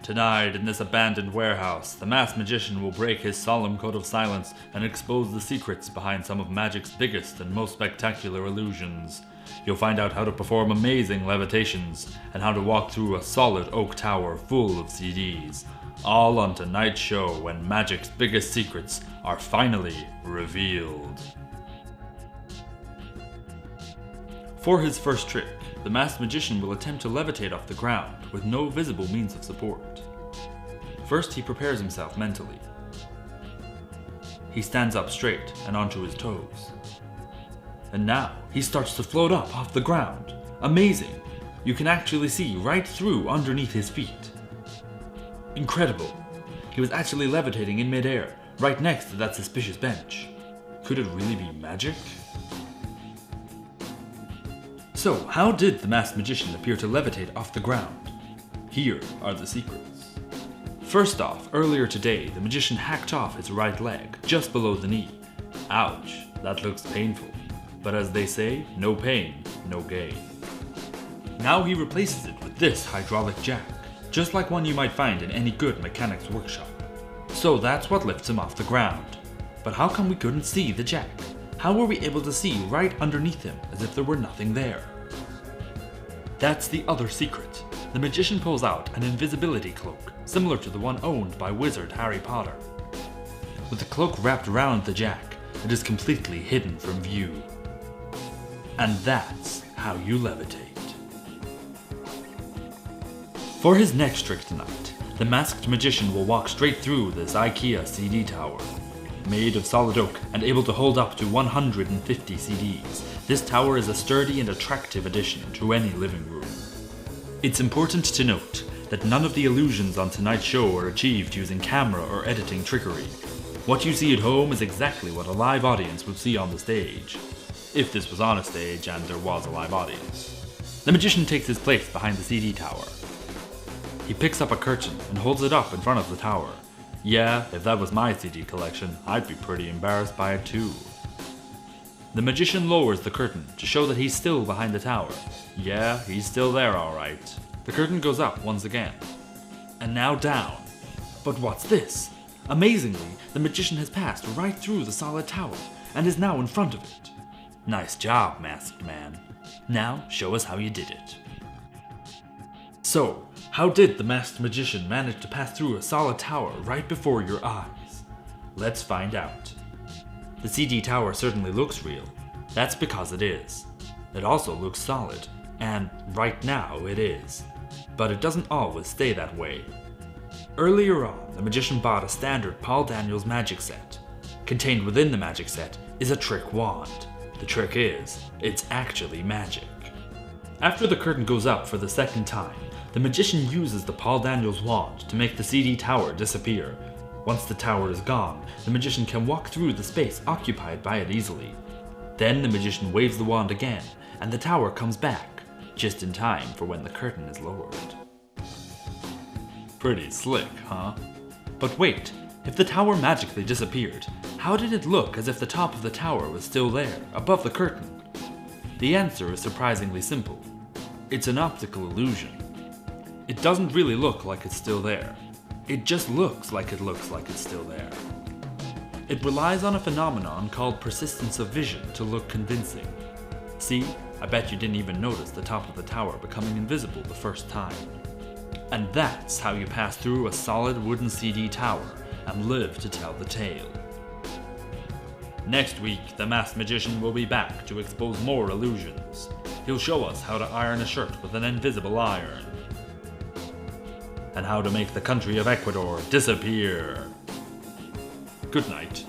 Tonight, in this abandoned warehouse, the masked magician will break his solemn code of silence and expose the secrets behind some of magic's biggest and most spectacular illusions. You'll find out how to perform amazing levitations, and how to walk through a solid oak tower full of CDs. All on tonight's show, when magic's biggest secrets are finally revealed. For his first trick, the masked magician will attempt to levitate off the ground with no visible means of support. First, he prepares himself mentally. He stands up straight and onto his toes. And now, he starts to float up off the ground. Amazing! You can actually see right through underneath his feet. Incredible! He was actually levitating in midair, right next to that suspicious bench. Could it really be magic? So, how did the masked magician appear to levitate off the ground? Here are the secrets. First off, earlier today, the magician hacked off his right leg, just below the knee. Ouch, that looks painful. But as they say, no pain, no gain. Now he replaces it with this hydraulic jack, just like one you might find in any good mechanic's workshop. So that's what lifts him off the ground. But how come we couldn't see the jack? How were we able to see right underneath him as if there were nothing there? That's the other secret. The magician pulls out an invisibility cloak, similar to the one owned by wizard Harry Potter. With the cloak wrapped around the jack, it is completely hidden from view. And that's how you levitate. For his next trick tonight, the masked magician will walk straight through this IKEA CD tower. Made of solid oak and able to hold up to 150 CDs, this tower is a sturdy and attractive addition to any living room. It's important to note that none of the illusions on tonight's show are achieved using camera or editing trickery. What you see at home is exactly what a live audience would see on the stage. If this was on a stage and there was a live audience. The magician takes his place behind the CD tower. He picks up a curtain and holds it up in front of the tower. Yeah, if that was my CD collection, I'd be pretty embarrassed by it too. The magician lowers the curtain to show that he's still behind the tower. Yeah, he's still there alright. The curtain goes up once again. And now down. But what's this? Amazingly, the magician has passed right through the solid tower and is now in front of it. Nice job, masked man. Now, show us how you did it. So, how did the masked magician manage to pass through a solid tower right before your eyes? Let's find out. The CD tower certainly looks real. That's because it is. It also looks solid, and right now it is. But it doesn't always stay that way. Earlier on, the magician bought a standard Paul Daniels magic set. Contained within the magic set is a trick wand. The trick is, it's actually magic. After the curtain goes up for the second time, the magician uses the Paul Daniels wand to make the CD tower disappear. Once the tower is gone, the magician can walk through the space occupied by it easily. Then the magician waves the wand again, and the tower comes back, just in time for when the curtain is lowered. Pretty slick, huh? But wait, if the tower magically disappeared, how did it look as if the top of the tower was still there, above the curtain? The answer is surprisingly simple. It's an optical illusion. It doesn't really look like it's still there. It just looks like it's still there. It relies on a phenomenon called persistence of vision to look convincing. See, I bet you didn't even notice the top of the tower becoming invisible the first time. And that's how you pass through a solid wooden CD tower and live to tell the tale. Next week, the masked magician will be back to expose more illusions. He'll show us how to iron a shirt with an invisible iron. And how to make the country of Ecuador disappear. Good night.